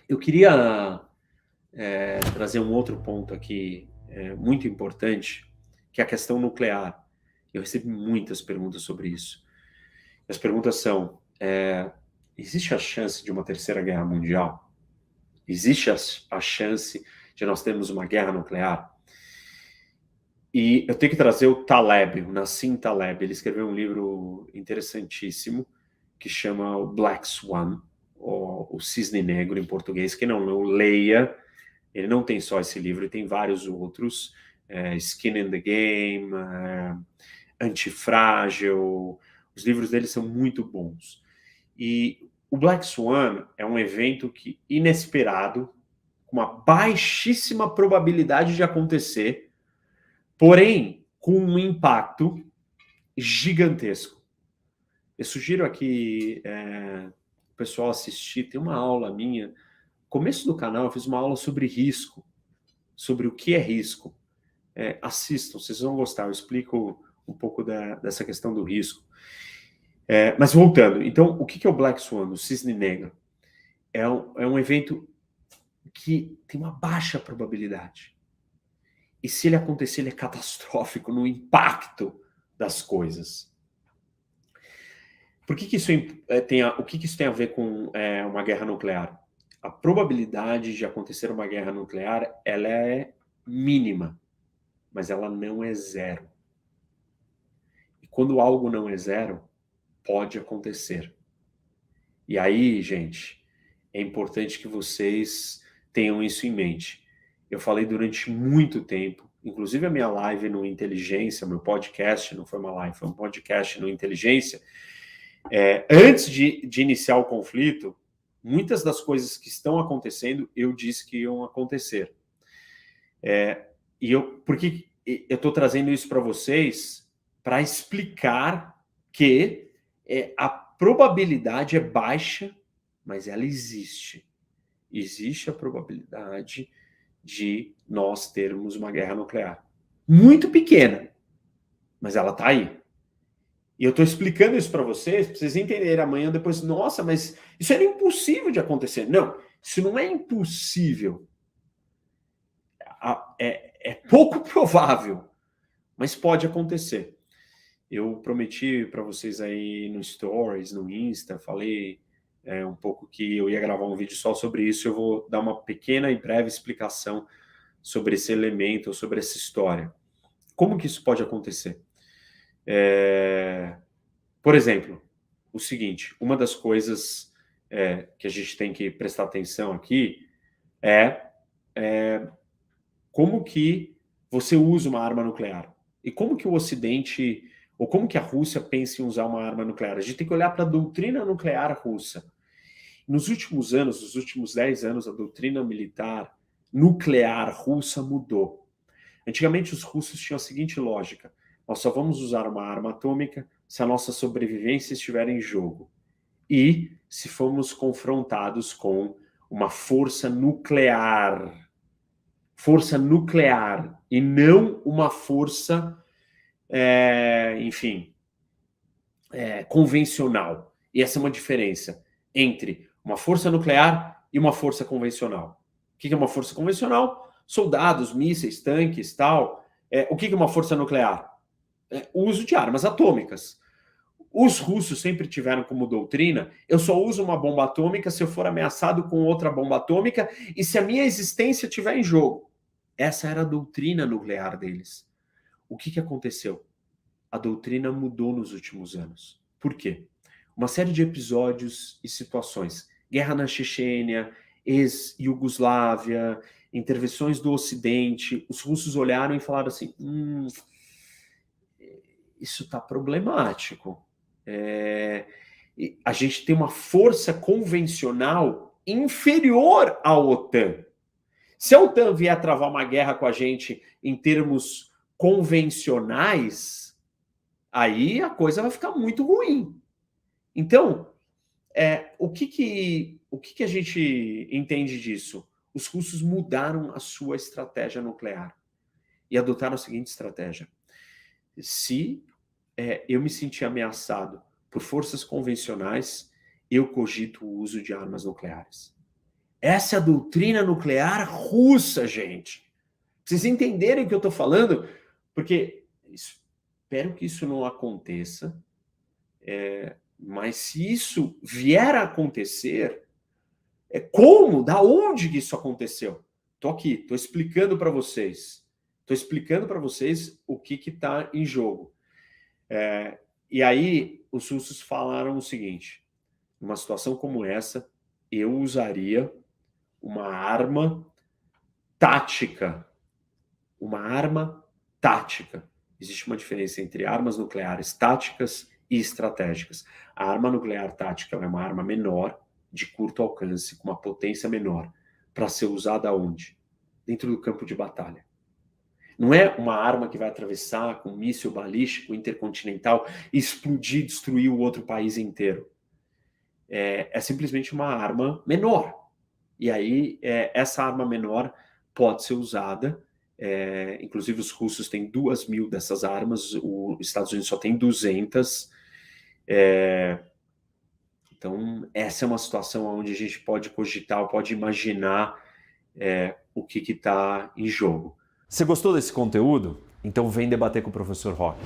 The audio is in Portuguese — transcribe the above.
Eu queria trazer um outro ponto aqui muito importante, que é a questão nuclear. Eu recebi muitas perguntas sobre isso. As perguntas são: existe a chance de uma terceira guerra mundial? Existe a chance de nós termos uma guerra nuclear? E eu tenho que trazer o Taleb, o Nassim Taleb. Ele escreveu um livro interessantíssimo que chama o Black Swan, ou o Cisne Negro em português. Quem não leu, leia. Ele não tem só esse livro, ele tem vários outros. Skin in the Game, Antifrágil. Os livros dele são muito bons. E o Black Swan é um evento inesperado, com uma baixíssima probabilidade de acontecer, porém com um impacto gigantesco. Eu sugiro aqui o pessoal assistir, tem uma aula minha. No começo do canal eu fiz uma aula sobre risco, sobre o que é risco. Assistam, vocês vão gostar, eu explico um pouco dessa questão do risco. Mas voltando, então, o que é o Black Swan, o Cisne Negro? É um evento que tem uma baixa probabilidade. E se ele acontecer, ele é catastrófico no impacto das coisas. O que isso tem a ver com uma guerra nuclear? A probabilidade de acontecer uma guerra nuclear, ela é mínima, mas ela não é zero. E quando algo não é zero, pode acontecer. E aí, gente, é importante que vocês tenham isso em mente. Eu falei durante muito tempo, inclusive a minha live no Inteligência, meu podcast, não foi uma live, foi um podcast no Inteligência. Antes de iniciar o conflito, muitas das coisas que estão acontecendo, eu disse que iam acontecer. Por que eu estou trazendo isso para vocês? Para explicar que a probabilidade é baixa, mas ela existe. Existe a probabilidade de nós termos uma guerra nuclear. Muito pequena, mas ela está aí. E eu estou explicando isso para vocês entenderem amanhã depois, nossa, mas isso era impossível de acontecer. Não, isso não é impossível. É pouco provável, mas pode acontecer. Eu prometi para vocês aí no Stories, no Insta, falei um pouco que eu ia gravar um vídeo só sobre isso. Eu vou dar uma pequena e breve explicação sobre esse elemento, sobre essa história. Como que isso pode acontecer? Por exemplo, o seguinte, uma das coisas que a gente tem que prestar atenção aqui é como que você usa uma arma nuclear. E como que o Ocidente, ou como que a Rússia pensa em usar uma arma nuclear? A gente tem que olhar para a doutrina nuclear russa. Nos últimos anos, nos últimos 10 anos, a doutrina militar nuclear russa mudou. Antigamente, os russos tinham a seguinte lógica: nós só vamos usar uma arma atômica se a nossa sobrevivência estiver em jogo e se formos confrontados com uma força nuclear. Força nuclear e não uma força, convencional. E essa é uma diferença entre uma força nuclear e uma força convencional. O que é uma força convencional? Soldados, mísseis, tanques, tal. O que é uma força nuclear? O uso de armas atômicas. Os russos sempre tiveram como doutrina: eu só uso uma bomba atômica se eu for ameaçado com outra bomba atômica e se a minha existência estiver em jogo. Essa era a doutrina nuclear deles. O que aconteceu? A doutrina mudou nos últimos anos. Por quê? Uma série de episódios e situações. Guerra na Chechênia, ex-Iugoslávia, intervenções do Ocidente. Os russos olharam e falaram assim: isso está problemático. A gente tem uma força convencional inferior à OTAN. Se a OTAN vier travar uma guerra com a gente em termos convencionais, aí a coisa vai ficar muito ruim. Então, o que a gente entende disso? Os russos mudaram a sua estratégia nuclear e adotaram a seguinte estratégia: se eu me sentir ameaçado por forças convencionais, eu cogito o uso de armas nucleares. Essa é a doutrina nuclear russa, gente. Pra vocês entenderem o que eu estou falando, porque espero que isso não aconteça, mas se isso vier a acontecer, como? Da onde que isso aconteceu? Estou aqui, estou explicando para vocês. Estou explicando para vocês o que está em jogo. E aí, os russos falaram o seguinte: numa situação como essa, eu usaria uma arma tática. Uma arma tática. Existe uma diferença entre armas nucleares táticas e estratégicas. A arma nuclear tática é uma arma menor, de curto alcance, com uma potência menor, para ser usada onde? Dentro do campo de batalha. Não é uma arma que vai atravessar com um míssil balístico intercontinental e explodir, destruir o outro país inteiro. É simplesmente uma arma menor. E aí, essa arma menor pode ser usada. Inclusive, os russos têm 2.000 dessas armas, os Estados Unidos só tem 200. Então, essa é uma situação onde a gente pode cogitar, pode imaginar o que está em jogo. Você gostou desse conteúdo? Então vem debater com o professor Roque.